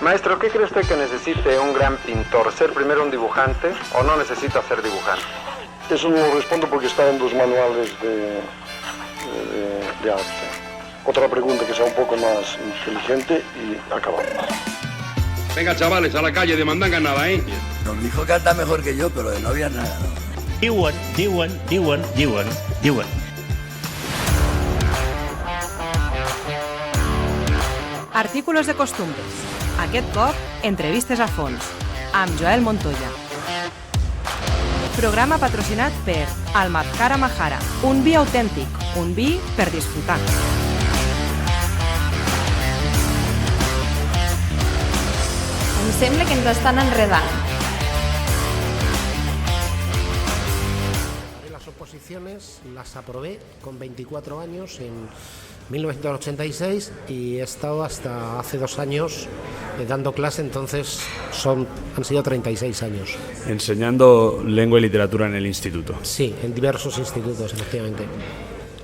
Maestro, ¿qué cree usted que necesite un gran pintor? ¿Ser primero un dibujante o no necesita ser dibujante? Eso no lo respondo porque está en los manuales de arte. Otra pregunta que sea un poco más inteligente y acabamos. Venga, chavales, a la calle, de mandanga nada, ¿eh? Nos dijo canta mejor que yo, pero de no había nada, ¿no? Diuen. Artículos de costumbres. Aquest cop, entrevistes a fons. Amb Joel Montoya. Programa patrocinat per Almazcara Mahara. Un vi autèntic, un vi per disfrutar. Em sembla que ens estan enredant. Las oposiciones las aprobé con 24 años en 1986 y he estado hasta hace 2 años dando clase, entonces han sido 36 años. Enseñando lengua y literatura en el instituto. Sí, en diversos institutos, efectivamente.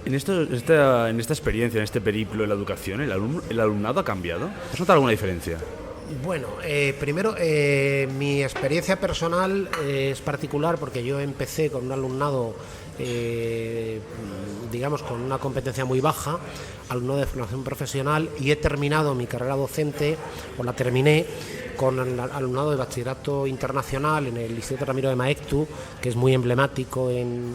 En esta experiencia, en este periplo de la educación, ¿el alumnado ha cambiado? ¿Has notado alguna diferencia? Bueno, primero, mi experiencia personal es particular porque yo empecé con un alumnado, digamos, con una competencia muy baja, alumnado de formación profesional, y he terminado mi carrera docente, o la terminé, con el alumnado de bachillerato internacional en el Instituto Ramiro de Maeztu, que es muy emblemático en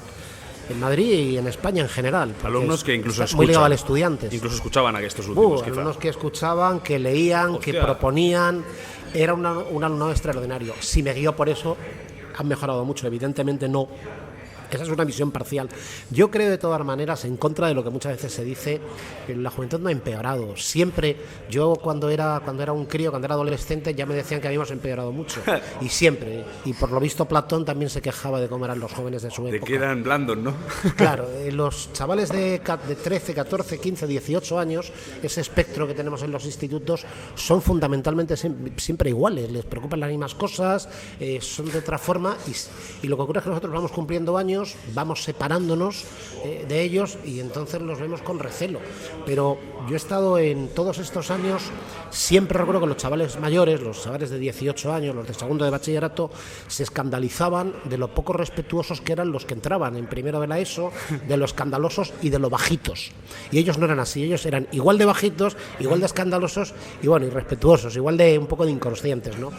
Madrid y en España en general. Alumnos que incluso muy ligado al estudiantes. Incluso escuchaban a estos últimos, quizá. Alumnos que escuchaban, que leían, que proponían. Era un alumnado extraordinario. Si me guío por eso, han mejorado mucho. Evidentemente no. Esa es una visión parcial. Yo creo de todas maneras, en contra de lo que muchas veces se dice, que la juventud no ha empeorado. Siempre, yo cuando era un crío, cuando era adolescente, ya me decían que habíamos empeorado mucho. Y siempre. Y por lo visto Platón también se quejaba de cómo eran los jóvenes de su época. De que eran blandos, ¿no? Claro, los chavales de 13, 14, 15, 18 años, ese espectro que tenemos en los institutos, son fundamentalmente siempre iguales. Les preocupan las mismas cosas, son de otra forma. Y lo que ocurre es que nosotros vamos cumpliendo años, vamos separándonos de ellos y entonces los vemos con recelo. Pero yo he estado en todos estos años, siempre recuerdo que los chavales mayores, los chavales de 18 años, los de segundo de bachillerato, se escandalizaban de lo poco respetuosos que eran los que entraban en primero de la ESO, de lo escandalosos y de lo bajitos. Y ellos no eran así, ellos eran igual de bajitos, igual de escandalosos y bueno, irrespetuosos, igual de un poco de inconscientes, ¿no?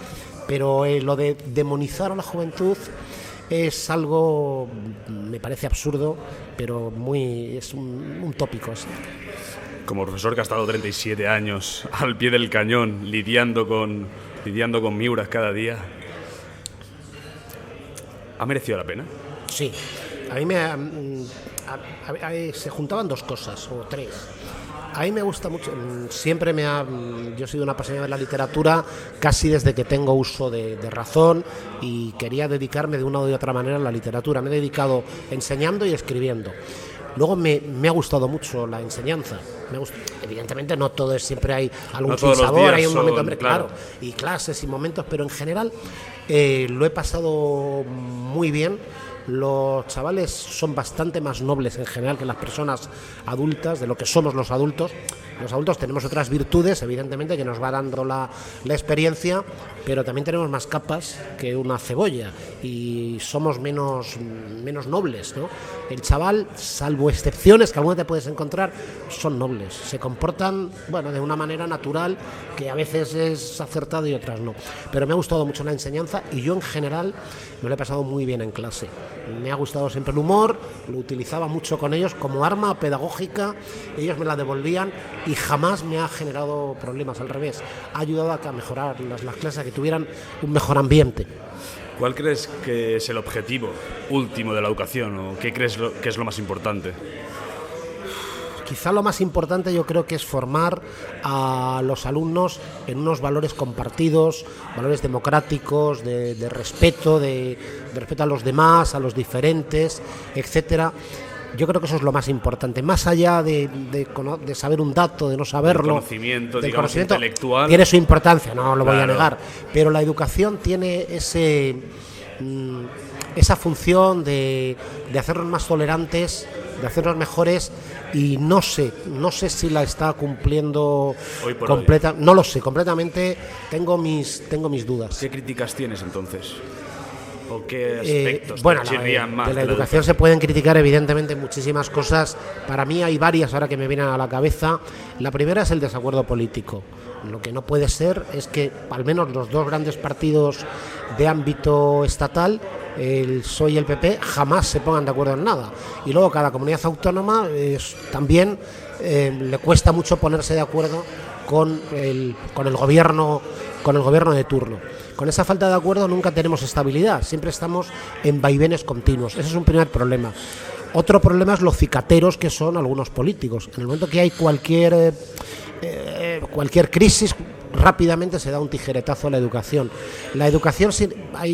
Pero lo de demonizar a la juventud es algo, me parece absurdo, pero es un tópico. ¿Sí? Como profesor que ha estado 37 años al pie del cañón, lidiando con Miuras cada día, ¿ha merecido la pena? Sí, a mí se juntaban 2 cosas, o 3. A mí me gusta mucho, yo he sido una apasionada de la literatura casi desde que tengo uso de razón y quería dedicarme de una u otra manera a la literatura. Me he dedicado enseñando y escribiendo. Luego me ha gustado mucho la enseñanza. Evidentemente no todo es siempre, hay algún sinsabor, hay un momento, hombre, claro, y clases y momentos, pero en general lo he pasado muy bien. Los chavales son bastante más nobles en general que las personas adultas, de lo que somos los adultos. Los adultos tenemos otras virtudes, evidentemente, que nos va dando la experiencia, pero también tenemos más capas que una cebolla y somos menos nobles, ¿no? El chaval, salvo excepciones que alguna te puedes encontrar, son nobles, se comportan, bueno, de una manera natural, que a veces es acertado y otras no. Pero me ha gustado mucho la enseñanza y yo en general me lo he pasado muy bien en clase. Me ha gustado siempre el humor, lo utilizaba mucho con ellos como arma pedagógica, ellos me la devolvían y jamás me ha generado problemas, al revés, ha ayudado a mejorar las clases, a que tuvieran un mejor ambiente. ¿Cuál crees que es el objetivo último de la educación o qué crees que es lo más importante? Quizá lo más importante yo creo que es formar a los alumnos en unos valores compartidos, valores democráticos, de respeto, de respeto a los demás, a los diferentes, etcétera. Yo creo que eso es lo más importante, más allá de saber un dato, de no saberlo. El conocimiento intelectual. Tiene su importancia, no lo voy a negar, pero la educación tiene esa función de hacernos más tolerantes mejores, y no sé si la está cumpliendo Hoy por completa, no lo sé, completamente, tengo mis dudas. ¿Qué críticas tienes entonces? ¿O qué aspectos Bueno, te chirrían más? de la educación se pueden criticar evidentemente muchísimas cosas. Para mí hay varias ahora que me vienen a la cabeza. La primera es el desacuerdo político. Lo que no puede ser es que al menos los dos grandes partidos de ámbito estatal, el PSOE y el PP, jamás se pongan de acuerdo en nada. Y luego cada comunidad autónoma también le cuesta mucho ponerse de acuerdo con el gobierno de turno. Con esa falta de acuerdo nunca tenemos estabilidad, siempre estamos en vaivenes continuos. Ese es un primer problema. Otro problema es los cicateros que son algunos políticos. En el momento que hay cualquier crisis, rápidamente se da un tijeretazo a la educación. La educación,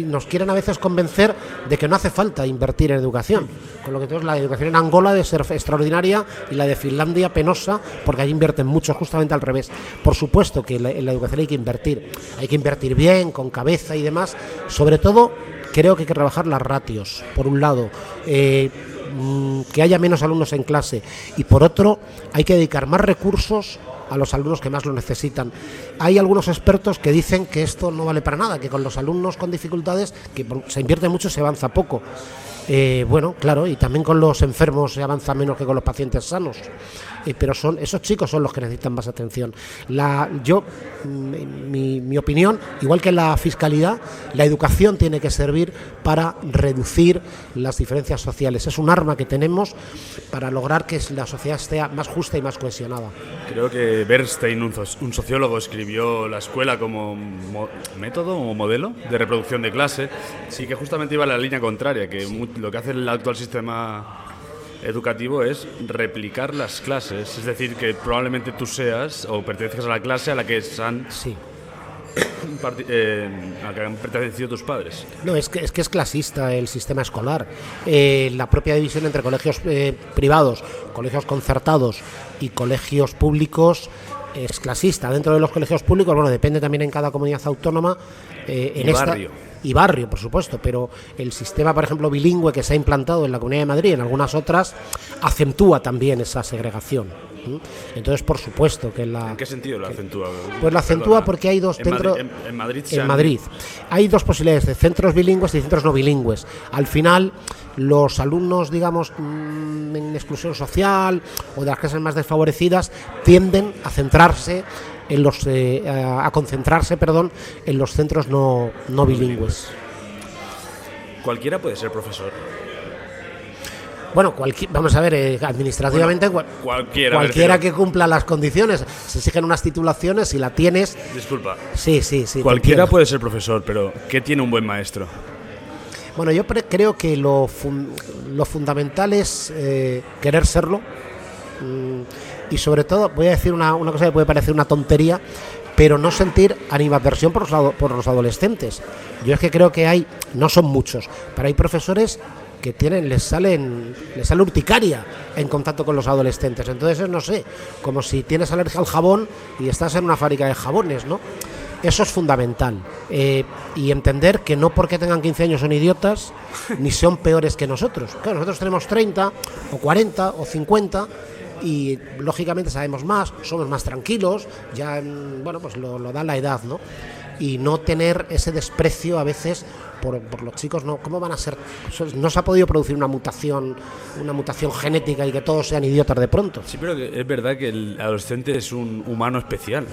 nos quieren a veces convencer de que no hace falta invertir en educación, con lo que tenemos la educación en Angola de ser extraordinaria y la de Finlandia penosa, porque allí invierten mucho, justamente al revés. Por supuesto que en la educación hay que invertir bien, con cabeza y demás. Sobre todo, creo que hay que trabajar las ratios, por un lado, que haya menos alumnos en clase, y por otro, hay que dedicar más recursos a los alumnos que más lo necesitan. Hay algunos expertos que dicen que esto no vale para nada, que con los alumnos con dificultades, que se invierte mucho, se avanza poco. Bueno, claro, y también con los enfermos se avanza menos que con los pacientes sanos. Pero esos chicos son los que necesitan más atención. Mi opinión, igual que la fiscalidad, la educación tiene que servir para reducir las diferencias sociales. Es un arma que tenemos para lograr que la sociedad esté más justa y más cohesionada. Creo que Bernstein, un sociólogo, escribió la escuela como método o modelo de reproducción de clase. Sí, que justamente iba a la línea contraria, que lo que hace el actual sistema educativo es replicar las clases, es decir, que probablemente tú seas o pertenezcas a la clase a la que han pertenecido tus padres. No, es que es clasista el sistema escolar. La propia división entre colegios privados, colegios concertados y colegios públicos es clasista. Dentro de los colegios públicos, bueno, depende también en cada comunidad autónoma. Y barrio, por supuesto, pero el sistema, por ejemplo, bilingüe que se ha implantado en la Comunidad de Madrid y en algunas otras, acentúa también esa segregación. Entonces, por supuesto que ¿En qué sentido lo acentúa? Pues lo acentúa porque hay dos centros. En Madrid hay dos posibilidades de centros bilingües y centros no bilingües. Al final, los alumnos, digamos, en exclusión social o de las clases más desfavorecidas tienden a concentrarse en los centros no bilingües. ¿Cualquiera puede ser profesor? Bueno, vamos a ver, administrativamente cualquiera que cumpla las condiciones. Se exigen unas titulaciones, si la tienes. Disculpa. Sí. Cualquiera puede ser profesor, pero ¿qué tiene un buen maestro? Bueno, yo creo que lo fundamental es querer serlo. Y sobre todo, voy a decir una cosa que puede parecer una tontería, pero no sentir animadversión por los adolescentes. Yo es que creo que no son muchos, pero hay profesores que les sale urticaria en contacto con los adolescentes. Entonces, no sé, como si tienes alergia al jabón y estás en una fábrica de jabones, ¿no? Eso es fundamental. Y entender que no porque tengan 15 años son idiotas, ni son peores que nosotros. Claro, nosotros tenemos 30, o 40, o 50... y lógicamente sabemos más, somos más tranquilos, ya pues lo da la edad, ¿no? Y no tener ese desprecio a veces por los chicos, ¿no? ¿Cómo van a ser? No se ha podido producir una mutación genética y que todos sean idiotas de pronto. Sí, pero es verdad que el adolescente es un humano especial.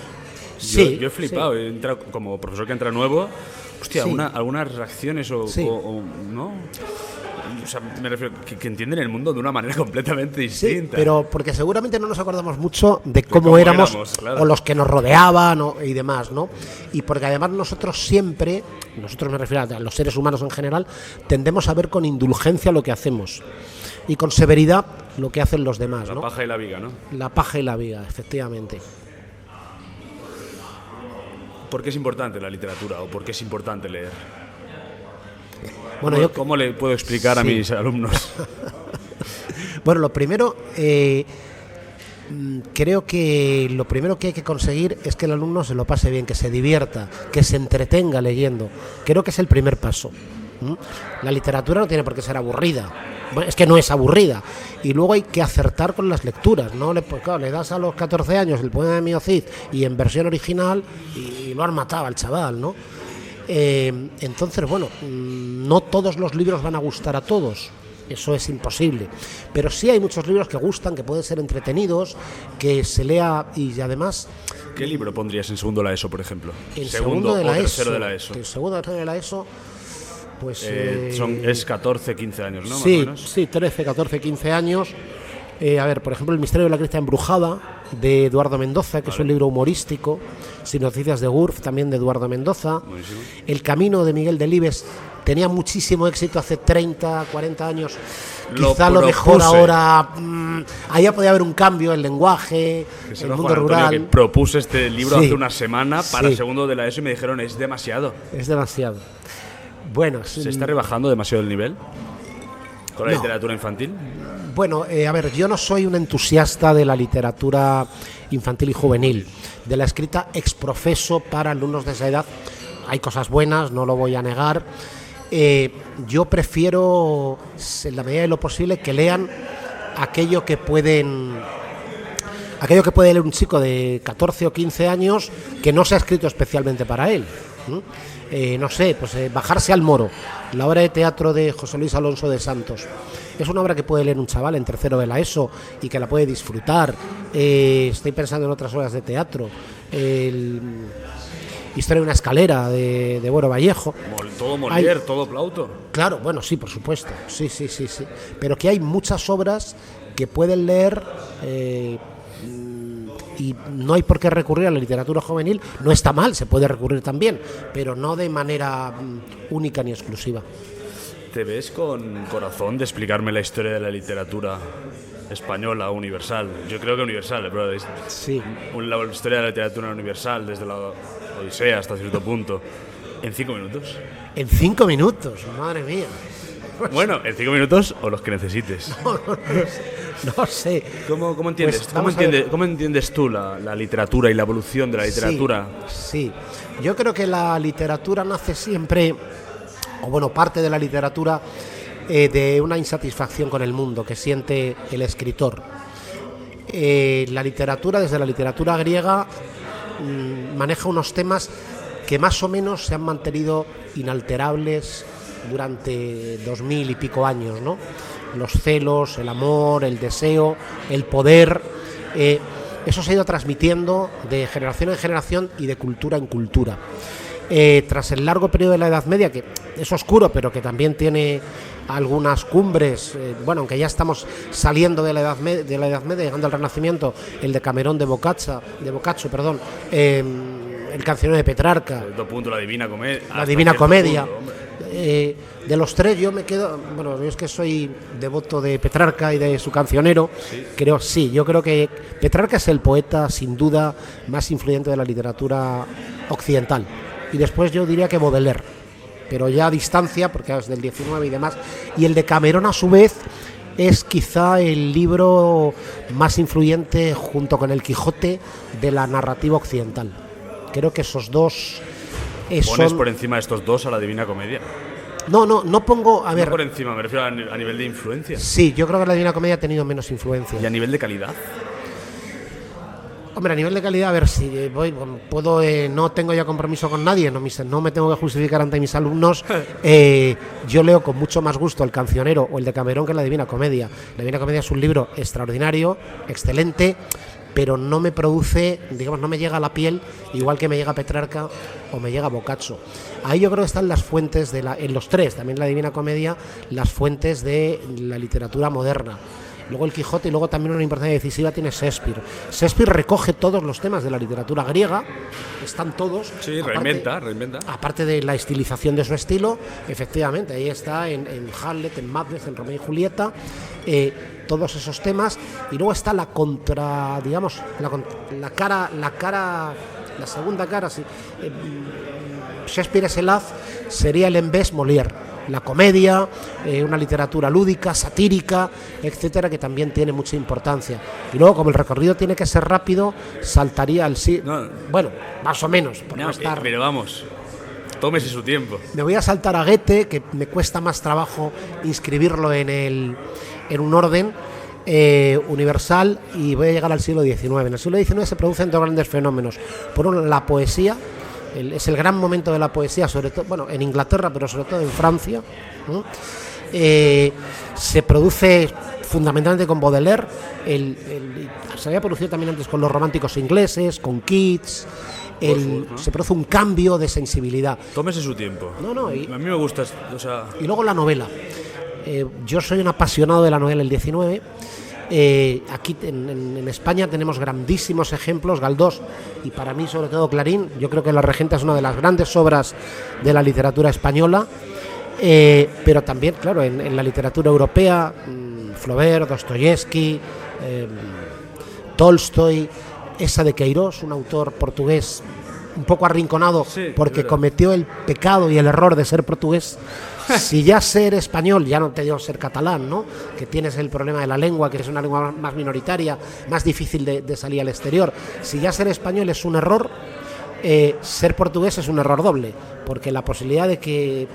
Sí, yo he flipado, sí. He entrado como profesor que entra nuevo, hostia, Sí. algunas reacciones o ¿no? O sea, me refiero que entienden el mundo de una manera completamente distinta. Sí, pero porque seguramente no nos acordamos mucho de cómo éramos claro. O los que nos rodeaban y demás, ¿no? Y porque además nosotros me refiero a los seres humanos en general, tendemos a ver con indulgencia lo que hacemos y con severidad lo que hacen los demás, ¿no? La paja y la viga, ¿no? La paja y la viga, efectivamente. ¿Por qué es importante la literatura o por qué es importante leer? Bueno, ¿Cómo le puedo explicar a mis alumnos? Bueno, lo primero, creo que lo primero que hay que conseguir es que el alumno se lo pase bien, que se divierta, que se entretenga leyendo. Creo que es el primer paso. La literatura no tiene por qué ser aburrida. Bueno, es que no es aburrida. Y luego hay que acertar con las lecturas, ¿no? Pues claro, le das a los 14 años el poema de Mio Cid y en versión original y lo han matado al chaval, ¿no? Entonces, bueno, no todos los libros van a gustar a todos. Eso es imposible. Pero sí hay muchos libros que gustan, que pueden ser entretenidos, que se lea y además... ¿Qué libro pondrías en segundo de la ESO, por ejemplo? El segundo de la tercero ESO, de la ESO. El segundo o tercero de la ESO, pues... Es 14, 15 años, ¿no? Sí, Más o menos. sí, 13, 14, 15 años. A ver, por ejemplo, El misterio de la cripta embrujada, de Eduardo Mendoza, que es un libro humorístico. Sin noticias de Gurf, también de Eduardo Mendoza. Buenísimo. El camino, de Miguel Delibes, tenía muchísimo éxito hace 30, 40 años. Quizá lo mejor ahora... allá podía haber un cambio, el lenguaje, el mundo rural. Que propuse este libro Sí. hace una semana para Sí. el segundo de la ESO y me dijeron es demasiado. Es demasiado. Bueno, ¿Se está rebajando demasiado el nivel con la No. literatura infantil? Bueno, a ver, yo no soy un entusiasta de la literatura infantil y juvenil, de la escrita ex profeso para alumnos de esa edad. Hay cosas buenas, no lo voy a negar. Yo prefiero, en la medida de lo posible, que lean aquello que puede leer un chico de 14 o 15 años que no se ha escrito especialmente para él. No sé, pues Bajarse al Moro, la obra de teatro de José Luis Alonso de Santos. Es una obra que puede leer un chaval en tercero de la ESO y que la puede disfrutar. Estoy pensando en otras obras de teatro. Historia de una escalera de Bueno Vallejo. Todo Molière, todo Plauto. Claro, bueno, sí, por supuesto. Sí. Pero que hay muchas obras que pueden leer y no hay por qué recurrir a la literatura juvenil. No está mal, se puede recurrir también, pero no de manera única ni exclusiva. ¿Te ves con corazón de explicarme la historia de la literatura española universal? Yo creo que universal, pero Sí. la historia de la literatura universal, desde la Odisea hasta cierto punto, en 5 minutos. En 5 minutos, madre mía. Bueno, en 5 minutos o los que necesites. No sé. ¿Cómo entiendes, Pues vamos a ver. ¿cómo entiendes tú la literatura y la evolución de la literatura? Sí. Yo creo que la literatura nace siempre, o bueno, parte de la literatura, de una insatisfacción con el mundo que siente el escritor. La literatura, desde la literatura griega, maneja unos temas que más o menos se han mantenido inalterables durante 2000 y pico años, ¿no? Los celos, el amor, el deseo, el poder, eso se ha ido transmitiendo de generación en generación y de cultura en cultura. Tras el largo periodo de la Edad Media, que es oscuro, pero que también tiene algunas cumbres, bueno, aunque ya estamos saliendo de la Edad Media, llegando al Renacimiento, el Decamerón de Boccaccio, el Cancionero de Petrarca, La Divina Comedia. la Divina Comedia. De los tres yo me quedo, bueno, yo es que soy devoto de Petrarca y de su Cancionero. Yo creo que Petrarca es el poeta sin duda más influyente de la literatura occidental, y después yo diría que Baudelaire, pero ya a distancia porque es del 19 y demás. Y el Decamerón, a su vez, es quizá el libro más influyente junto con el Quijote de la narrativa occidental. Creo que esos dos ¿Pones por encima de estos dos a la Divina Comedia? No pongo, a ver... No por encima, me refiero a nivel de influencia. Sí, yo creo que la Divina Comedia ha tenido menos influencia. ¿Y a nivel de calidad? Hombre, a nivel de calidad, a ver si puedo, no tengo ya compromiso con nadie, no me tengo que justificar ante mis alumnos. Yo leo con mucho más gusto El Cancionero o el Decamerón que la Divina Comedia. La Divina Comedia es un libro extraordinario, excelente, pero no me produce, digamos, no me llega a la piel igual que me llega Petrarca o me llega Boccaccio. Ahí yo creo que están las fuentes en los tres, también la Divina Comedia, las fuentes de la literatura moderna. Luego el Quijote, y luego también una importancia decisiva tiene Shakespeare. Shakespeare recoge todos los temas de la literatura griega, están todos. Sí, aparte, reinventa. Aparte de la estilización de su estilo, efectivamente, ahí está en Hamlet, en Macbeth, en Romeo y Julieta, todos esos temas. Y luego está la contra, digamos, la segunda cara, sí. Shakespeare es el haz, sería el embés Molière. La comedia, una literatura lúdica, satírica, etcétera, que también tiene mucha importancia. Y luego, como el recorrido tiene que ser rápido, saltaría al sí. No. Bueno, más o menos, por no estar. Pero vamos, Tómese su tiempo. Me voy a saltar a Goethe, que me cuesta más trabajo inscribirlo en un orden universal, y voy a llegar al siglo XIX. En el siglo XIX se producen dos grandes fenómenos. Por uno, la poesía. Es el gran momento de la poesía, sobre todo, bueno, en Inglaterra, pero sobre todo en Francia, ¿no? Se produce fundamentalmente con Baudelaire, se había producido también antes con los románticos ingleses, con Keats. Se produce un cambio de sensibilidad. Tómese su tiempo. No, a mí me gusta, o sea... Y luego la novela. Yo soy un apasionado de la novela del 19. Aquí en España tenemos grandísimos ejemplos, Galdós y para mí sobre todo Clarín. Yo creo que La Regenta es una de las grandes obras de la literatura española, pero también, claro, en la literatura europea, Flaubert, Dostoyevsky, Tolstoy, Esa de Queiroz, un autor portugués un poco arrinconado, sí, porque cometió el pecado y el error de ser portugués. Si ya ser español, ya no te digo ser catalán, ¿no? Que tienes el problema de la lengua, que es una lengua más minoritaria, más difícil de salir al exterior. Si ya ser español es un error, ser portugués es un error doble, porque la posibilidad de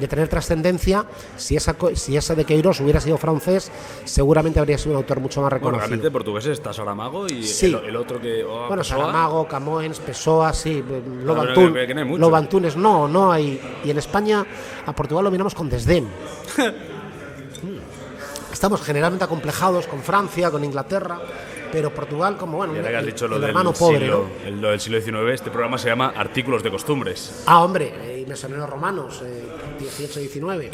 tener trascendencia, si esa de Queiroz hubiera sido francés, seguramente habría sido un autor mucho más reconocido. Bueno, realmente portugués está Saramago y sí. el otro que... Bueno, Pessoa. Saramago, Camões, Pessoa, sí, no Lobantunes, no hay. Y en España a Portugal lo miramos con desdén. Estamos generalmente acomplejados con Francia, con Inglaterra, pero Portugal como, bueno, ya que has dicho el hermano pobre, siglo, ¿no? Lo del siglo XIX, este programa se llama Artículos de Costumbres. Ah, hombre, y me sonaron los romanos, 18-19.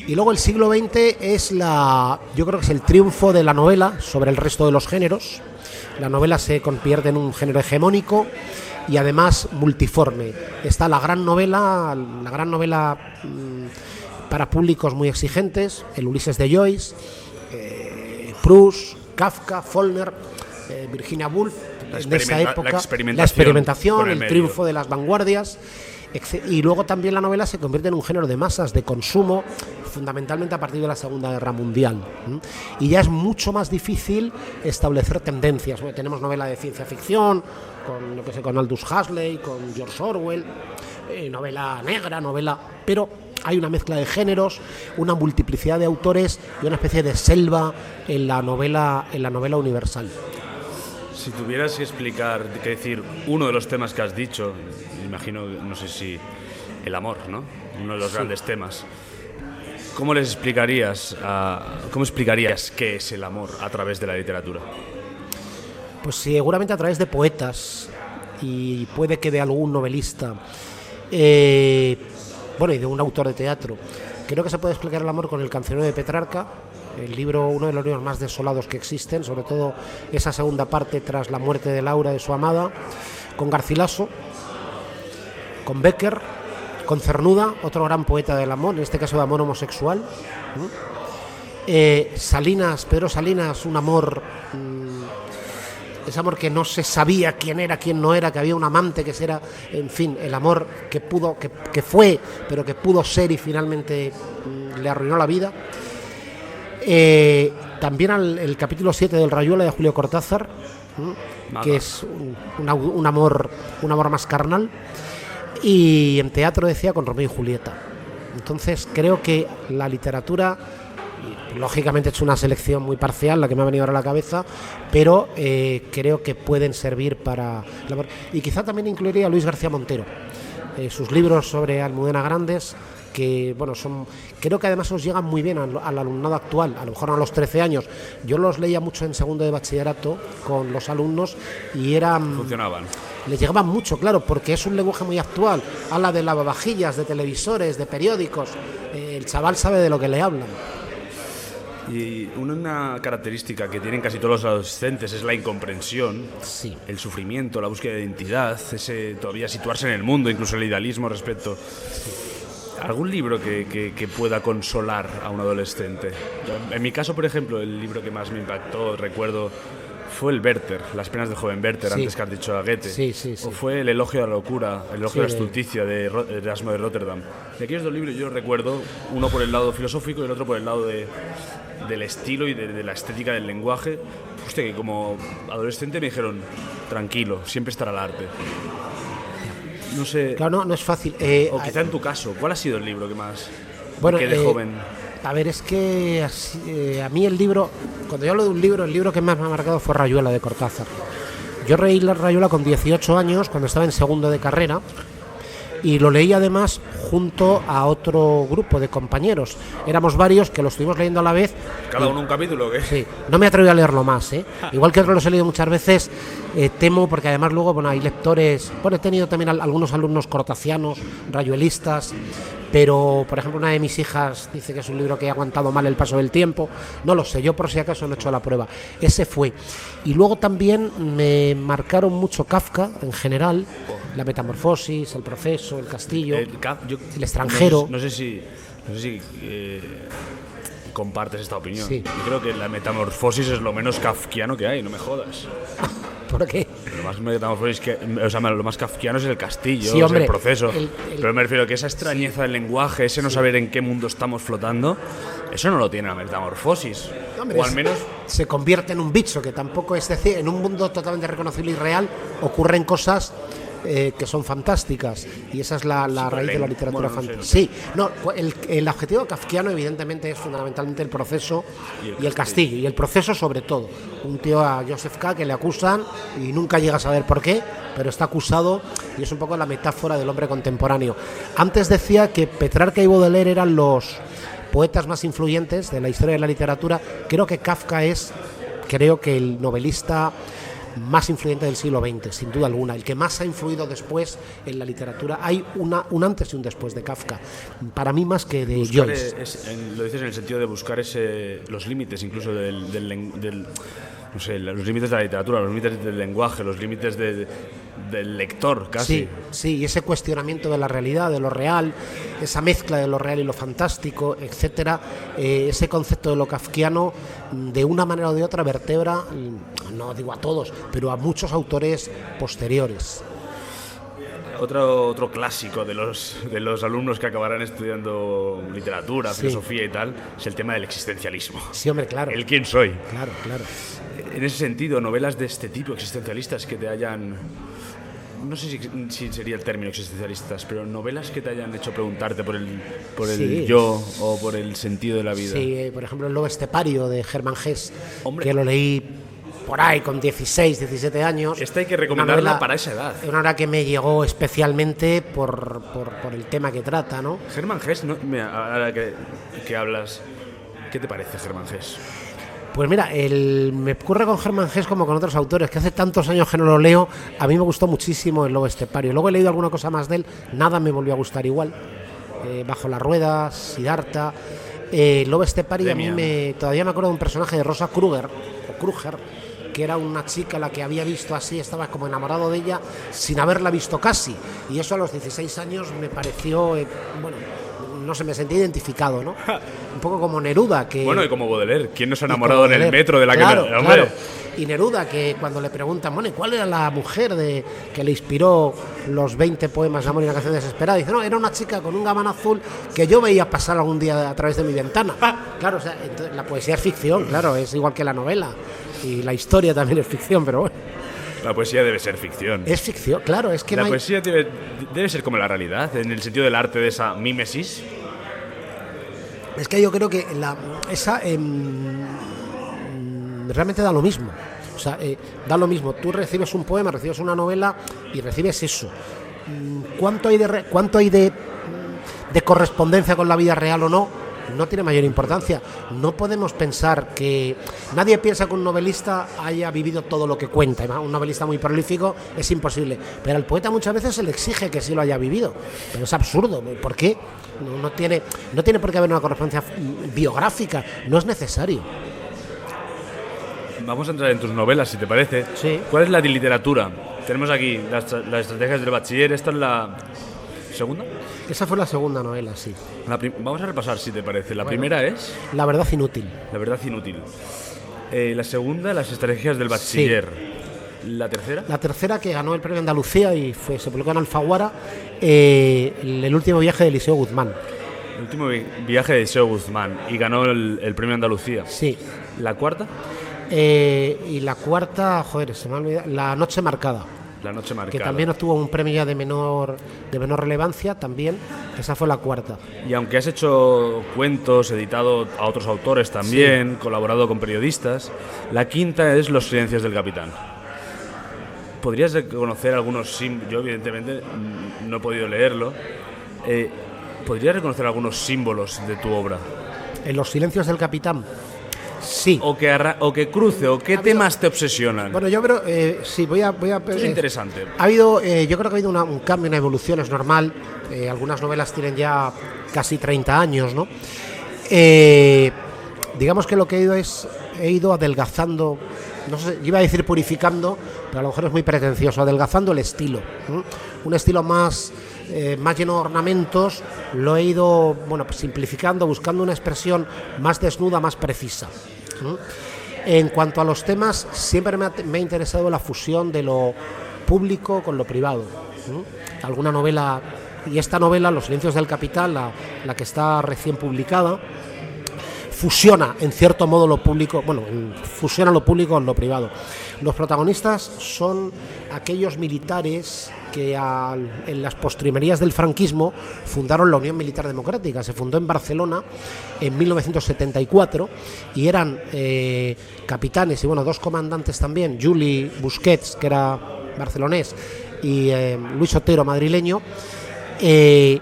Y luego el siglo XX yo creo que es el triunfo de la novela sobre el resto de los géneros. La novela se convierte en un género hegemónico y además multiforme. Está la gran novela para públicos muy exigentes, el Ulises de Joyce, Proust, Kafka, Faulkner, Virginia Woolf, de esa época, la experimentación, el triunfo de las vanguardias. Y luego también la novela se convierte en un género de masas, de consumo, fundamentalmente a partir de la Segunda Guerra Mundial. Y ya es mucho más difícil establecer tendencias. Bueno, tenemos novela de ciencia ficción, con Aldous Huxley, con George Orwell, novela negra, pero hay una mezcla de géneros, una multiplicidad de autores y una especie de selva en la novela universal. Si tuvieras que explicar, que decir, uno de los temas que has dicho, imagino, no sé si el amor, ¿no? Uno de los grandes temas. ¿Cómo explicarías qué es el amor a través de la literatura? Pues seguramente a través de poetas y puede que de algún novelista, y de un autor de teatro. Creo que se puede explicar el amor con El cancionero de Petrarca, uno de los libros más desolados que existen, sobre todo esa segunda parte tras la muerte de Laura, de su amada, con Garcilaso, con Bécquer, con Cernuda, otro gran poeta del amor, en este caso de amor homosexual. Pedro Salinas, un amor, ese amor que no se sabía quién era, quién no era, que había un amante que era, en fin, el amor que fue, pero que pudo ser y finalmente le arruinó la vida. También el capítulo 7 del Rayuela de Julio Cortázar, que es un amor más carnal, y en teatro decía con Romeo y Julieta. Entonces creo que la literatura, lógicamente he hecho una selección muy parcial, la que me ha venido ahora a la cabeza, pero creo que pueden servir para el amor. Y quizá también incluiría a Luis García Montero, sus libros sobre Almudena Grandes, que creo que además nos llegan muy bien al alumnado actual, a lo mejor a los 13 años. Yo los leía mucho en segundo de bachillerato con los alumnos y funcionaban. Les llegaban mucho, claro, porque es un lenguaje muy actual. Habla de lavavajillas, de televisores, de periódicos. El chaval sabe de lo que le hablan. Y una característica que tienen casi todos los adolescentes es la incomprensión, sí. El sufrimiento, la búsqueda de identidad, ese todavía situarse en el mundo, incluso el idealismo respecto. Sí. ¿Algún libro que pueda consolar a un adolescente? En mi caso, por ejemplo, el libro que más me impactó, recuerdo, fue el Werther, Las penas del joven Werther, sí. Antes que has dicho a Goethe. Sí. O fue El elogio a la locura, El elogio a la estulticia de Erasmo de Rotterdam. De aquellos dos libros yo recuerdo, uno por el lado filosófico y el otro por el lado del estilo y de la estética del lenguaje. Hostia, que como adolescente me dijeron, tranquilo, siempre estará el arte. no sé. Claro, no es fácil. O quizá en tu caso, ¿cuál ha sido el libro que más Bueno, que de joven? A ver, es que a mí el libro, cuando yo hablo de un libro, el libro que más me ha marcado fue Rayuela, de Cortázar. Yo leí la Rayuela con 18 años, cuando estaba en segundo de carrera, y lo leí además junto a otro grupo de compañeros. Éramos varios que lo estuvimos leyendo a la vez. ¿Cada uno un capítulo o qué? Sí, no me atreví a leerlo más, ¿eh? Igual que otros los he leído muchas veces, temo, porque además luego, bueno, hay lectores, bueno, he tenido también algunos alumnos cortacianos, rayuelistas, pero, por ejemplo, una de mis hijas dice que es un libro que ha aguantado mal el paso del tiempo. No lo sé, yo por si acaso no he hecho la prueba. Ese fue. Y luego también me marcaron mucho Kafka, en general, La Metamorfosis, El Proceso, El Castillo, El Extranjero. No sé si compartes esta opinión. Sí. Yo creo que La Metamorfosis es lo menos kafkiano que hay, no me jodas. ¿Por qué? Lo más metamorfosis lo más kafkiano es El Castillo, Sí, hombre, El Proceso. el- Pero me refiero a que esa extrañeza del lenguaje, ese no saber en qué mundo estamos flotando, eso no lo tiene La Metamorfosis. Hombre, o al menos se convierte en un bicho, que tampoco es decir, en un mundo totalmente reconocible y real ocurren cosas que son fantásticas, y esa es la raíz de la literatura fantástica. Sí, no, el objetivo kafkiano evidentemente es fundamentalmente El Proceso y el Castillo, y El Proceso sobre todo. Un tío, a Joseph K., que le acusan y nunca llega a saber por qué, pero está acusado, y es un poco la metáfora del hombre contemporáneo. Antes decía que Petrarca y Baudelaire eran los poetas más influyentes de la historia de la literatura. Creo que Kafka es, el novelista más influyente del siglo XX, sin duda alguna, el que más ha influido después en la literatura. Hay un antes y un después de Kafka, para mí más que de buscar Joyce. lo dices en el sentido de buscar los límites incluso del no sé, los límites de la literatura, los límites del lenguaje, los límites del lector, casi. Sí, y ese cuestionamiento de la realidad, de lo real, esa mezcla de lo real y lo fantástico, etcétera, ese concepto de lo kafkiano, de una manera o de otra, vertebra, no digo a todos, pero a muchos autores posteriores. Otro clásico de los alumnos que acabarán estudiando literatura, filosofía y tal, es el tema del existencialismo. Sí, hombre, claro. El quién soy. Claro. En ese sentido, novelas de este tipo, existencialistas, que te hayan... No sé si sería el término existencialistas, pero novelas que te hayan hecho preguntarte por el yo o por el sentido de la vida. Sí, por ejemplo, El Lobo Estepario, de Hermann Hesse, Hombre. que lo leí por ahí con 16, 17 años. Esta hay que recomendarla para esa edad. Es una novela que me llegó especialmente por el tema que trata, ¿no? Hermann Hesse, mira, ahora que hablas, ¿qué te parece Hermann Hesse? Pues mira, me ocurre con Hermann Hesse como con otros autores, que hace tantos años que no lo leo. A mí me gustó muchísimo El Lobo Estepario. Luego he leído alguna cosa más de él, nada me volvió a gustar igual. Bajo las ruedas, Siddhartha. El Lobo Estepario, a mí todavía me acuerdo de un personaje de Rosa Kruger, que era una chica a la que había visto así, estaba como enamorado de ella sin haberla visto casi. Y eso a los 16 años me pareció, no sé, me sentí identificado, ¿no? Un poco como Neruda, que... Bueno, y como Baudelaire. ¿Quién no se ha enamorado en el metro de la claro, que... Hombre. Claro. Y Neruda, que cuando le preguntan, bueno, ¿y cuál era la mujer que le inspiró los 20 poemas de amor y una canción desesperada? Dice, no, era una chica con un gabán azul que yo veía pasar algún día a través de mi ventana. Claro, o sea, entonces, la poesía es ficción, claro, es igual que la novela. Y la historia también es ficción, pero bueno. La poesía debe ser ficción. Es ficción, claro, es que la poesía debe ser como la realidad, en el sentido del arte de esa mímesis. Es que yo creo que realmente da lo mismo. O sea, da lo mismo. Tú recibes un poema, recibes una novela y recibes eso. ¿Cuánto hay de correspondencia con la vida real o no? No tiene mayor importancia. No podemos pensar que... Nadie piensa que un novelista haya vivido todo lo que cuenta. Un novelista muy prolífico es imposible. Pero al poeta muchas veces se le exige que sí lo haya vivido. Pero es absurdo. ¿Por qué? No tiene por qué haber una correspondencia biográfica. No es necesario. Vamos a entrar en tus novelas, si te parece. Sí. ¿Cuál es la de literatura? Tenemos aquí las estrategias del bachiller. Esta es la segunda. Esa fue la segunda novela, sí. Vamos a repasar, si te parece. La primera es... La verdad inútil. La verdad inútil. La segunda, las estrategias del bachiller. Sí. ¿La tercera? La tercera, que ganó el premio Andalucía y se publicó en Alfaguara, el último viaje de Eliseo Guzmán. El último viaje de Eliseo Guzmán y ganó el premio Andalucía. Sí. ¿La cuarta? Y la cuarta, joder, se me ha olvidado. La noche marcada. La noche marcada. que también obtuvo un premio ya de menor relevancia, también. Esa fue la cuarta. Y aunque has hecho cuentos, editado a otros autores también, colaborado con periodistas, la quinta es Los silencios del capitán. ¿Podrías reconocer algunos símbolos? Yo evidentemente no he podido leerlo. ¿Podrías reconocer algunos símbolos de tu obra? En Los silencios del capitán, sí. O que cruce, o qué temas te obsesionan. Bueno, yo creo, sí, voy a Esto es interesante. Ha habido, yo creo que ha habido un cambio, una evolución, es normal. Algunas novelas tienen ya casi 30 años, ¿no? Digamos que lo que he ido adelgazando, no sé, iba a decir purificando, pero a lo mejor es muy pretencioso, adelgazando el estilo, ¿eh? Un estilo más lleno de ornamentos, lo he ido, bueno, pues simplificando, buscando una expresión más desnuda, más precisa. En cuanto a los temas, siempre me ha interesado la fusión de lo público con lo privado. Alguna novela, y esta novela, Los silencios del capitán, la que está recién publicada, fusiona en cierto modo lo público, fusiona lo público con lo privado. Los protagonistas son aquellos militares que en las postrimerías del franquismo fundaron la Unión Militar Democrática. Se fundó en Barcelona en 1974 y eran capitanes y dos comandantes también, Juli Busquets, que era barcelonés, y Luis Otero, madrileño, que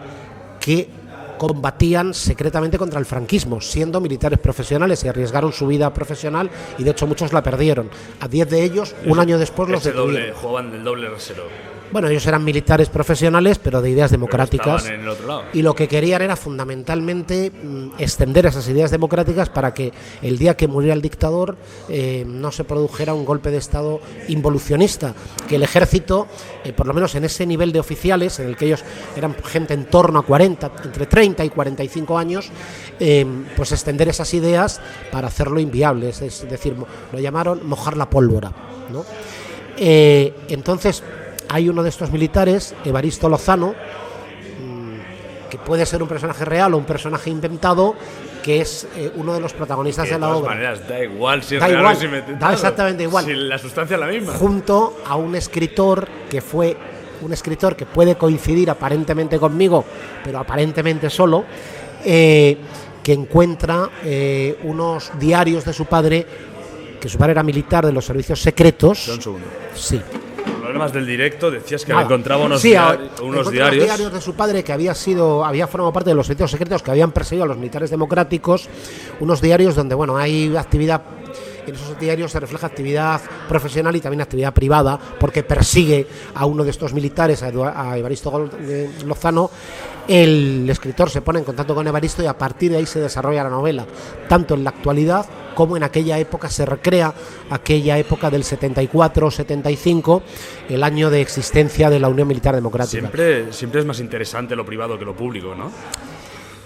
combatían secretamente contra el franquismo, siendo militares profesionales, y arriesgaron su vida profesional y de hecho muchos la perdieron. A 10 de ellos, un año después, los detuvieron. Jugaban del doble rasero. Bueno, ellos eran militares profesionales, pero de ideas democráticas. Estaban en el otro lado. Y lo que querían era fundamentalmente extender esas ideas democráticas para que el día que muriera el dictador no se produjera un golpe de Estado involucionista, que el ejército, por lo menos en ese nivel de oficiales, en el que ellos eran gente en torno a 40, entre 30 y 45 años, pues extender esas ideas para hacerlo inviable, es decir, lo llamaron mojar la pólvora, ¿no? Entonces, hay uno de estos militares, Evaristo Lozano, que puede ser un personaje real o un personaje inventado, que es uno de los protagonistas de la obra. De todas maneras, da igual si es Da real igual, o si inventado. da exactamente igual. Si la sustancia es la misma. Junto a un escritor que puede coincidir aparentemente conmigo, pero aparentemente solo, que encuentra unos diarios de su padre, que su padre era militar de los servicios secretos. Un segundo. Sí. Problemas del directo, decías que Nada. encontraba unos Sí, diarios. diarios de su padre, que había formado parte de los servicios secretos que habían perseguido a los militares democráticos, unos diarios donde hay actividad. En esos diarios se refleja actividad profesional y también actividad privada, porque persigue a uno de estos militares, a Evaristo Lozano. El escritor se pone en contacto con Evaristo y a partir de ahí se desarrolla la novela, tanto en la actualidad como en aquella época. Se recrea aquella época del 74-75, el año de existencia de la Unión Militar Democrática. Siempre es más interesante lo privado que lo público, ¿no?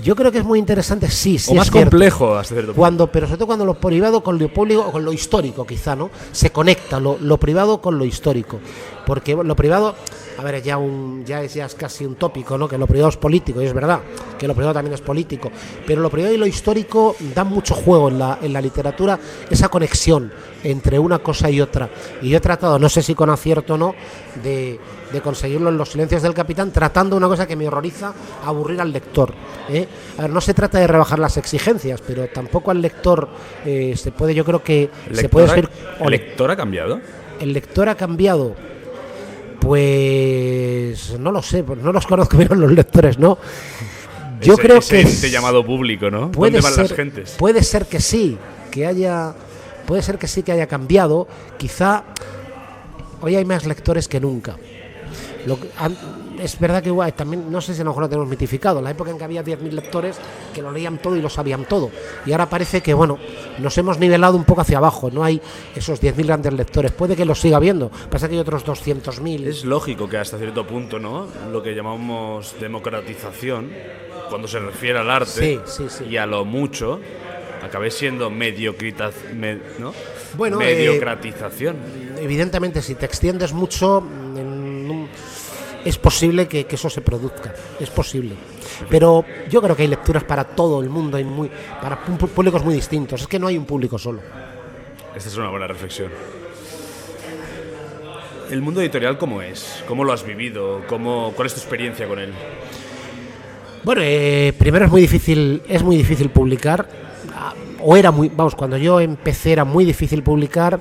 Yo creo que es muy interesante, sí, o más complejo hasta cierto punto. Pero sobre todo cuando lo privado con lo público, con lo histórico quizá, ¿no? Se conecta lo privado con lo histórico. Porque lo privado, a ver, ya es casi un tópico, ¿no? Que lo privado es político, y es verdad, que lo privado también es político. Pero lo privado y lo histórico dan mucho juego en la literatura, esa conexión entre una cosa y otra. Y yo he tratado, no sé si con acierto o no, de conseguirlo en Los silencios del capitán, tratando una cosa que me horroriza, aburrir al lector, ¿eh? A ver, no se trata de rebajar las exigencias, pero tampoco al lector se puede, yo creo que se puede decir... ¿El lector ha cambiado? El lector ha cambiado, pues no lo sé, pues no los conozco bien los lectores, ¿no? Yo creo que ese llamado público, ¿no? ¿Dónde van las gentes? Puede ser que sí, que haya cambiado. Quizá hoy hay más lectores que nunca. Es verdad que también, no sé si a lo mejor lo tenemos mitificado, la época en que había 10.000 lectores que lo leían todo y lo sabían todo, y ahora parece que nos hemos nivelado un poco hacia abajo, no hay esos 10.000 grandes lectores, puede que los siga habiendo, pasa que hay otros 200.000. Es lógico que hasta cierto punto, ¿no?, lo que llamamos democratización, cuando se refiere al arte, sí. Y a lo mucho, acabe siendo mediocratización. Evidentemente, si te extiendes mucho, es posible que eso se produzca, es posible. Pero yo creo que hay lecturas para todo el mundo, para públicos muy distintos. Es que no hay un público solo. Esta es una buena reflexión. ¿El mundo editorial cómo es? ¿Cómo lo has vivido? ¿Cuál es tu experiencia con él? Bueno, primero es muy difícil publicar. Cuando yo empecé era muy difícil publicar.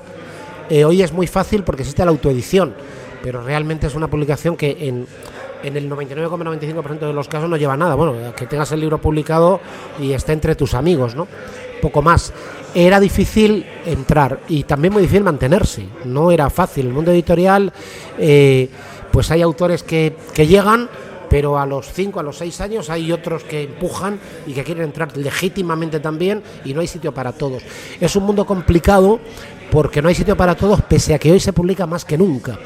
Hoy es muy fácil porque existe la autoedición, pero realmente es una publicación que en el 99,95% de los casos no lleva nada. Bueno, que tengas el libro publicado y esté entre tus amigos, ¿no? Poco más. Era difícil entrar y también muy difícil mantenerse. No era fácil. El mundo editorial, pues hay autores que llegan, pero a los 5, a los 6 años hay otros que empujan y que quieren entrar legítimamente también, y no hay sitio para todos. Es un mundo complicado porque no hay sitio para todos, pese a que hoy se publica más que nunca.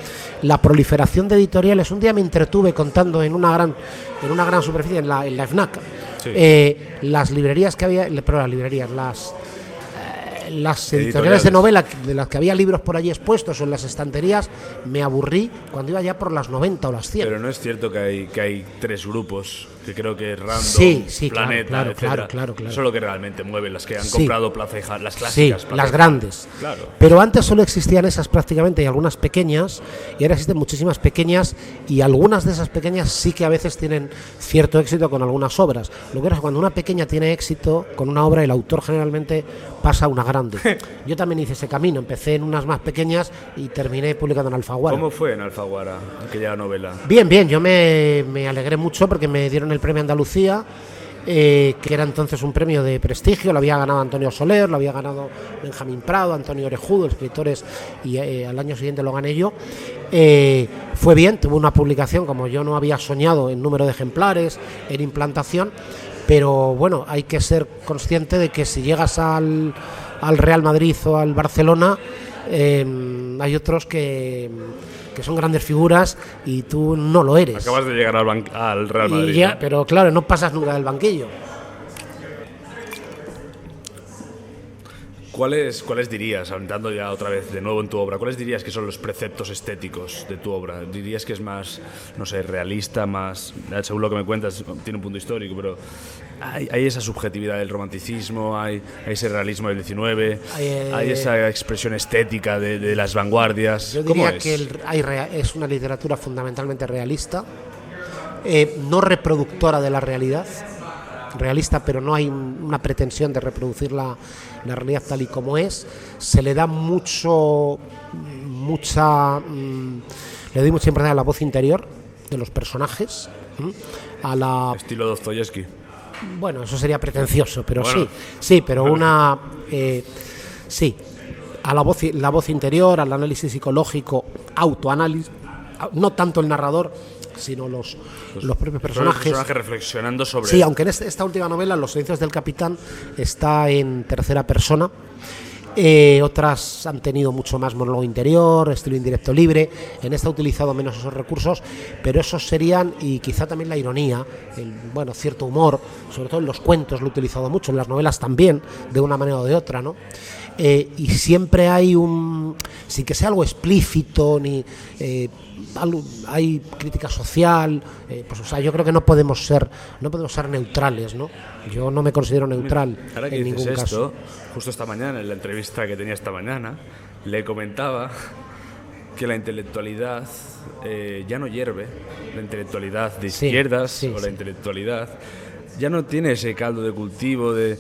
La proliferación de editoriales, un día me entretuve contando en una gran superficie, en la FNAC, sí. Las librerías que había, las editoriales de novela, de las que había libros por allí expuestos o en las estanterías, me aburrí cuando iba ya por las 90 o las 100. Pero no es cierto que hay 3 grupos, que creo que es Random, sí, Planeta, etcétera. Claro. Eso es lo que realmente mueve, las que han comprado Plaza y Jardín, las clásicas. Sí, las grandes. Claro. Pero antes solo existían esas prácticamente y algunas pequeñas, y ahora existen muchísimas pequeñas, y algunas de esas pequeñas sí que a veces tienen cierto éxito con algunas obras. Lo que pasa es que cuando una pequeña tiene éxito con una obra, el autor generalmente pasa a una grande. Yo también hice ese camino, empecé en unas más pequeñas y terminé publicando en Alfaguara. ¿Cómo fue en Alfaguara aquella novela? Bien, yo me alegré mucho porque me dieron el premio Andalucía, que era entonces un premio de prestigio. Lo había ganado Antonio Soler, lo había ganado Benjamín Prado, Antonio Orejudo, escritores, y al año siguiente lo gané yo. Fue bien, tuve una publicación como yo no había soñado en número de ejemplares, en implantación, pero bueno, hay que ser consciente de que si llegas al Real Madrid o al Barcelona, hay otros que son grandes figuras y tú no lo eres. Acabas de llegar al Real Madrid. ¿No? Pero claro, no pasas nunca del banquillo. ¿Cuáles dirías, entrando ya otra vez de nuevo en tu obra, cuáles dirías que son los preceptos estéticos de tu obra? ¿Dirías que es más, no sé, realista, más, según lo que me cuentas, tiene un punto histórico, pero hay esa subjetividad del romanticismo, hay ese realismo del 19, hay esa expresión estética de las vanguardias? Yo diría que es una literatura fundamentalmente realista, no reproductora de la realidad, realista, pero no hay una pretensión de reproducir la realidad tal y como es. Se le da le doy mucha importancia a la voz interior de los personajes, estilo Dostoyevsky. Bueno, eso sería pretencioso, pero bueno. sí, pero sí, a la voz interior, al análisis psicológico, autoanálisis, no tanto el narrador, sino los propios personajes. Los personajes reflexionando sobre... Sí, aunque en esta última novela, Los silencios del capitán, está en tercera persona. Otras han tenido mucho más monólogo interior, estilo indirecto libre. En esta he utilizado menos esos recursos, pero esos serían, y quizá también la ironía, cierto humor, sobre todo en los cuentos lo he utilizado mucho, en las novelas también, de una manera o de otra, ¿no? Y siempre hay sin que sea algo explícito, ni hay crítica social, yo creo que no podemos ser neutrales, ¿no? Yo no me considero neutral. Ahora que en dices ningún caso. Justo esta mañana, en la entrevista que tenía esta mañana, le comentaba que la intelectualidad ya no hierve, la intelectualidad de izquierdas o la intelectualidad ya no tiene ese caldo de cultivo de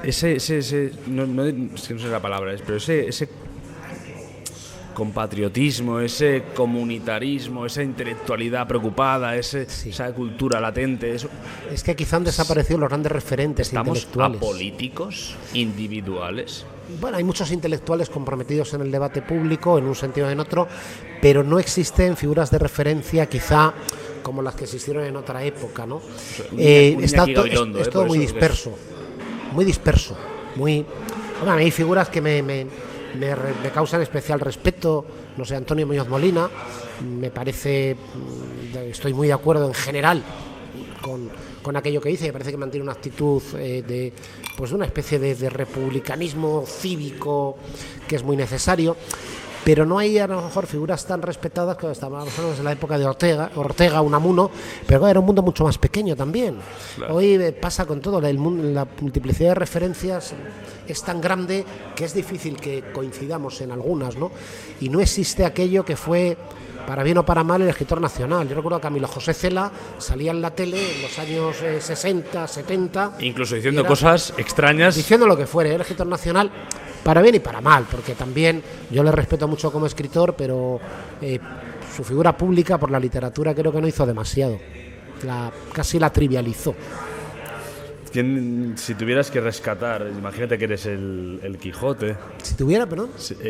ese es que no sé la palabra, pero ese compatriotismo, ese comunitarismo, esa intelectualidad preocupada, esa cultura latente. Es que quizá han desaparecido los grandes referentes intelectuales. ¿Estamos apolíticos, individuales? Bueno, hay muchos intelectuales comprometidos en el debate público, en un sentido o en otro, pero no existen figuras de referencia quizá como las que existieron en otra época, ¿no? Es todo muy disperso, muy... Bueno, hay figuras que me causan especial respeto, no sé, Antonio Muñoz Molina, me parece, estoy muy de acuerdo en general con aquello que dice, me parece que mantiene una actitud de una especie de republicanismo cívico que es muy necesario. pero no hay a lo mejor figuras tan respetadas como estábamos en la época de Ortega, Unamuno, pero claro, era un mundo mucho más pequeño también. Claro. Hoy pasa con todo, la multiplicidad de referencias es tan grande que es difícil que coincidamos en algunas, ¿no? Y no existe aquello que fue, para bien o para mal, el escritor nacional. Yo recuerdo que Camilo José Cela salía en la tele en los años 60, 70... Incluso diciendo cosas extrañas. Diciendo lo que fuere, el escritor nacional, para bien y para mal, porque también yo le respeto mucho como escritor, pero su figura pública por la literatura creo que no hizo demasiado. Casi la trivializó. Si tuvieras que rescatar, imagínate que eres el Quijote. Si tuviera, perdón.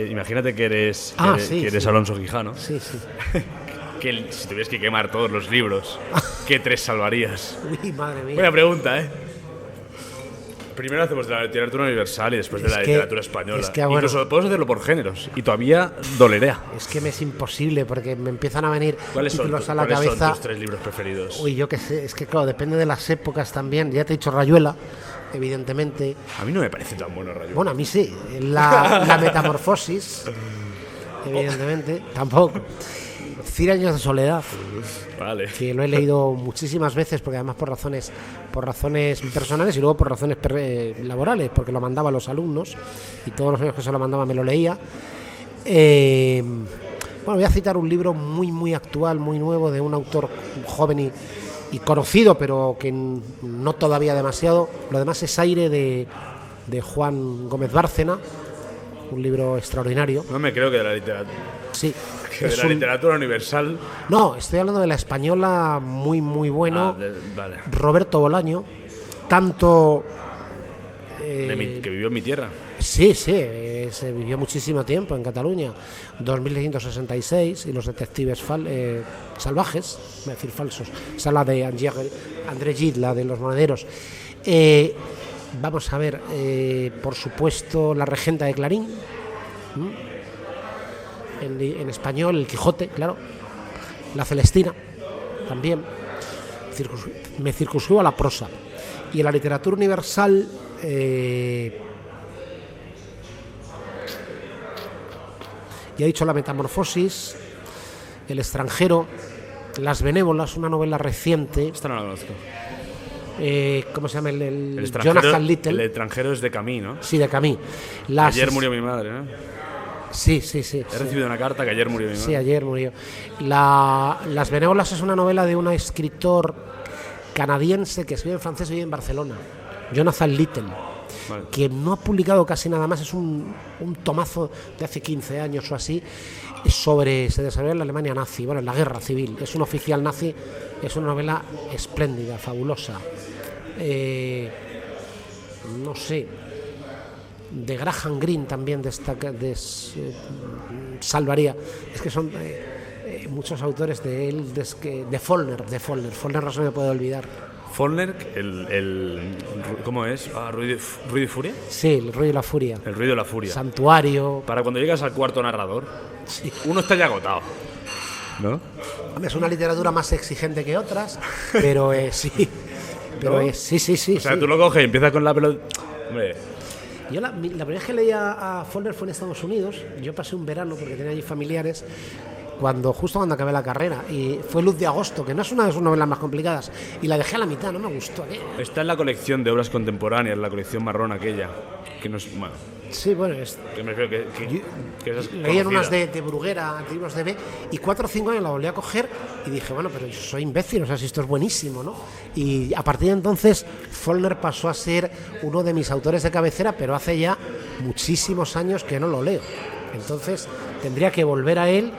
Imagínate que eres, Alonso Quijano. Sí. Si tuvieras que quemar todos los libros, ¿qué 3 salvarías? Uy, madre mía. Buena pregunta, ¿eh? Primero hacemos de la literatura universal y después de la literatura española. Es que, bueno, incluso podemos hacerlo por géneros y todavía dolerá. Es que me es imposible porque me empiezan a venir títulos a la cabeza. ¿Cuáles son tus 3 libros preferidos? Uy, yo qué sé, es que claro, depende de las épocas también. Ya te he dicho Rayuela, evidentemente. A mí no me parece tan bueno Rayuela. Bueno, a mí sí. La Metamorfosis, evidentemente, tampoco. 100 años de soledad, vale, que lo he leído muchísimas veces, porque además por razones personales y luego por razones laborales, porque lo mandaba a los alumnos y todos los años que se lo mandaba me lo leía. Bueno, voy a citar un libro muy actual, muy nuevo, de un autor joven y conocido, pero que no todavía demasiado. Lo demás es Aire, de Juan Gómez Bárcena, un libro extraordinario. No me creo que de la literatura. Sí. De la literatura universal. No, estoy hablando de la española, muy bueno. Vale. Roberto Bolaño, tanto que vivió en mi tierra. Sí, se vivió muchísimo tiempo en Cataluña. 2166 y los detectives salvajes, voy a decir falsos. Esa es la de André Gide, la de los monederos. Vamos a ver, por supuesto, La regenta de Clarín. En español, El Quijote, claro. La Celestina, también. Me circunscribo a la prosa. Y en la literatura universal, ya he dicho La Metamorfosis, El extranjero, Las benévolas, una novela reciente. Esta no la conozco. ¿Cómo se llama? El Jonathan Little. El extranjero es de Camus, ¿no? Sí, de Camus. Ayer murió mi madre, ¿no? Sí. He recibido una carta que ayer murió mi madre. Sí, ayer murió. Las benévolas es una novela de un escritor canadiense que escribe en francés y vive en Barcelona, Jonathan Little, vale, que no ha publicado casi nada más. Es un tomazo de hace 15 años o así, se desarrolla en la Alemania nazi, bueno, en la guerra civil. Es un oficial nazi, es una novela espléndida, fabulosa. No sé, de Graham Greene también salvaría. Es que son muchos autores de él, de Follner no se me puede olvidar. Follner, ¿cómo es? ¿Ruido y Furia? Sí, El ruido y la furia. El ruido y la furia. Santuario. Para cuando llegas al cuarto narrador, sí, uno está ya agotado, ¿no? Es una literatura más exigente que otras, pero sí. Pero ¿no? Sí. O sea, tú lo coges y empiezas con la pelota. Hombre. Yo la primera vez que leí a Follner fue en Estados Unidos. Yo pasé un verano porque tenía allí familiares, justo cuando acabé la carrera, y fue Luz de agosto, que no es una de sus novelas más complicadas, y la dejé a la mitad, no me gustó. Está en la colección de obras contemporáneas, la colección marrón aquella, que no es... Bueno, sí, bueno, leían unas de Bruguera, libros de B, y 4 o 5 años la volví a coger y dije, bueno, pero yo soy imbécil, o sea, si esto es buenísimo, ¿no? Y a partir de entonces Follner pasó a ser uno de mis autores de cabecera, pero hace ya muchísimos años que no lo leo. Entonces tendría que volver a él,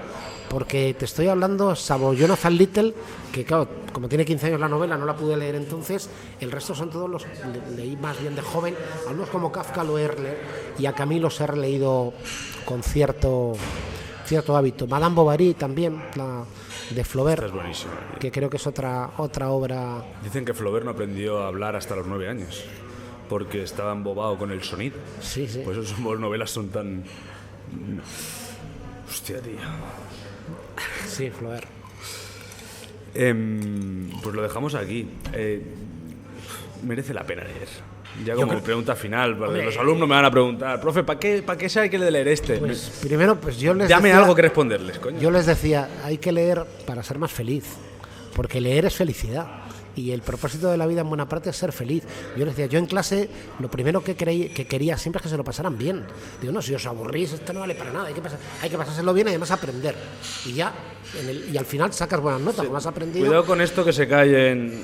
porque te estoy hablando, salvo Jonathan Little, que claro, como tiene 15 años la novela, no la pude leer entonces. El resto son todos los leí más bien de joven. Algunos como Kafka lo he leído, y a Camus los he releído con cierto hábito. Madame Bovary también, la de Flaubert, es buenísima, que creo que es otra obra. Dicen que Flaubert no aprendió a hablar hasta los 9 años, porque estaba embobado con el sonido. Sí. Pues esas novelas son tan... Hostia, tío. Sí, Flaubert. Pues lo dejamos aquí. Merece la pena leer. Ya como pregunta final, porque los alumnos me van a preguntar, profe, ¿para qué hay que leer este? Pues primero, pues yo les Dame decía, algo que responderles, coño. Yo les decía, hay que leer para ser más feliz, porque leer es felicidad. Y el propósito de la vida en buena parte es ser feliz. Yo les decía, yo en clase lo primero que quería siempre es que se lo pasaran bien. Digo, no, si os aburrís, esto no vale para nada, hay que pasárselo bien y además aprender. Y ya, y al final sacas buenas notas, como has aprendido. Cuidado con esto que se cae en...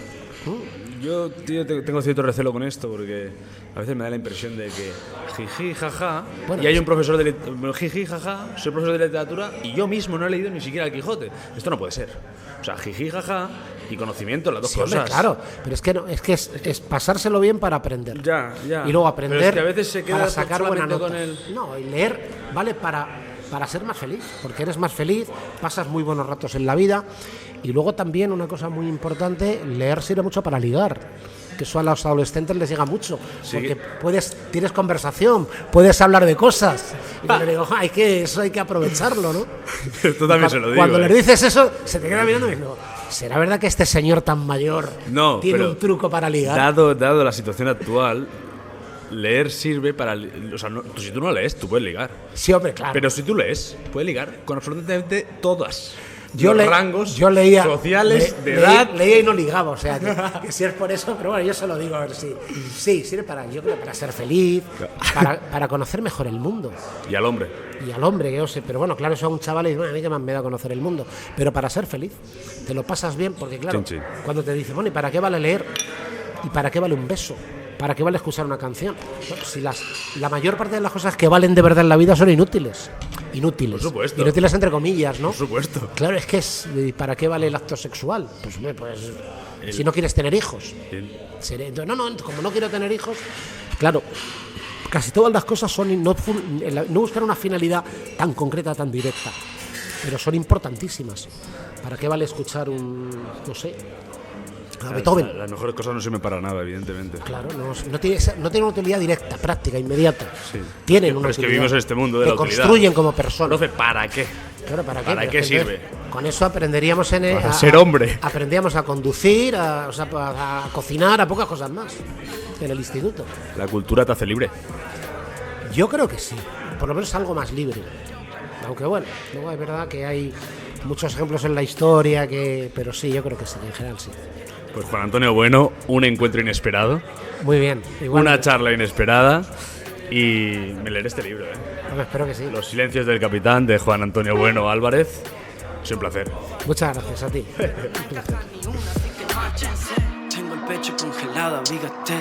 Yo, tío, tengo cierto recelo con esto porque a veces me da la impresión de que jiji, jaja, bueno, y hay un profesor de jiji, jaja, soy profesor de literatura y yo mismo no he leído ni siquiera el Quijote. Esto no puede ser. O sea, jiji, jaja y conocimiento, las dos cosas. Hombre, claro, pero es que no, es pasárselo bien para aprender. Ya. Y luego aprender pero es que a veces se queda para sacar buena nota. con el... No, y leer vale para ser más feliz, porque eres más feliz, pasas muy buenos ratos en la vida. Y luego también una cosa muy importante, leer sirve mucho para ligar, que eso a los adolescentes les llega mucho, sí. Porque tienes conversación, puedes hablar de cosas. Y yo le digo, eso hay que aprovecharlo, ¿no? Esto también se lo digo. Cuando les dices eso, se te queda mirando y digo, ¿será verdad que este señor tan mayor tiene un truco para ligar? Dado la situación actual, leer sirve para... O sea, si tú no lees, tú puedes ligar. Sí, hombre, claro. Pero si tú lees, puedes ligar con absolutamente todas. Los rangos leía, sociales, de edad. Leía y no ligaba, o sea, que si es por eso, pero bueno, yo se lo digo, a ver si. Sí, sirve para ser feliz, para conocer mejor el mundo. Y al hombre. Y al hombre, yo sé, pero bueno, claro, eso a un chaval y dice, a mí que más me da conocer el mundo. Pero para ser feliz, te lo pasas bien, porque claro, cuando te dicen, bueno, ¿y para qué vale leer? ¿Y para qué vale un beso? ¿Para qué vale escuchar una canción? Bueno, si la mayor parte de las cosas que valen de verdad en la vida son inútiles. Por supuesto. Inútiles entre comillas, ¿no? Por supuesto. Claro, es que ¿para qué vale el acto sexual? Si no quieres tener hijos. Entonces, como no quiero tener hijos, claro, casi todas las cosas son no buscan una finalidad tan concreta, tan directa, pero son importantísimas. ¿Para qué vale escuchar a Beethoven? Las mejores cosas no sirven para nada, evidentemente. Claro, no tiene una utilidad directa, práctica, inmediata. Sí. Tienen una utilidad. Es que vivimos en este mundo de la utilidad. Construyen como personas. Profe, ¿para qué? Claro, ¿para qué? ¿Para qué sirve? Con eso aprenderíamos a ser hombre. Aprendíamos a conducir, a cocinar, a pocas cosas más en el instituto. ¿La cultura te hace libre? Yo creo que sí, por lo menos algo más libre. Aunque bueno, luego es verdad que hay muchos ejemplos en la historia, pero sí, yo creo que sí, en general sí. Pues Juan Antonio Bueno, un encuentro inesperado. Muy bien. Igual una charla inesperada y me leeré este libro. Bueno, espero que sí. Los silencios del capitán, de Juan Antonio Bueno Álvarez. Es un placer. Muchas gracias a ti. Tengo el pecho congelado, abrígate.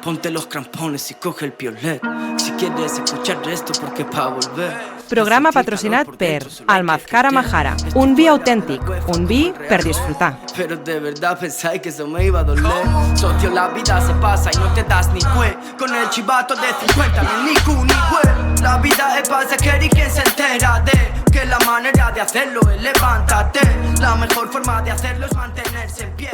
Ponte los crampones y coge el piolet. Si quieres escuchar esto, porque pa' volver. Programa patrocinat per Almazcara Majara, un vi autèntic, un vi per disfrutar. Pero de verdad pensáis que eso me iba a doler. Socio, la vida se pasa y no te das ni cue. Con el chivato de 50 ni cu ni cue. La vida es pasajera y quien se entera de que la manera de hacerlo es levántate. La mejor forma de hacerlo es mantenerse en pie.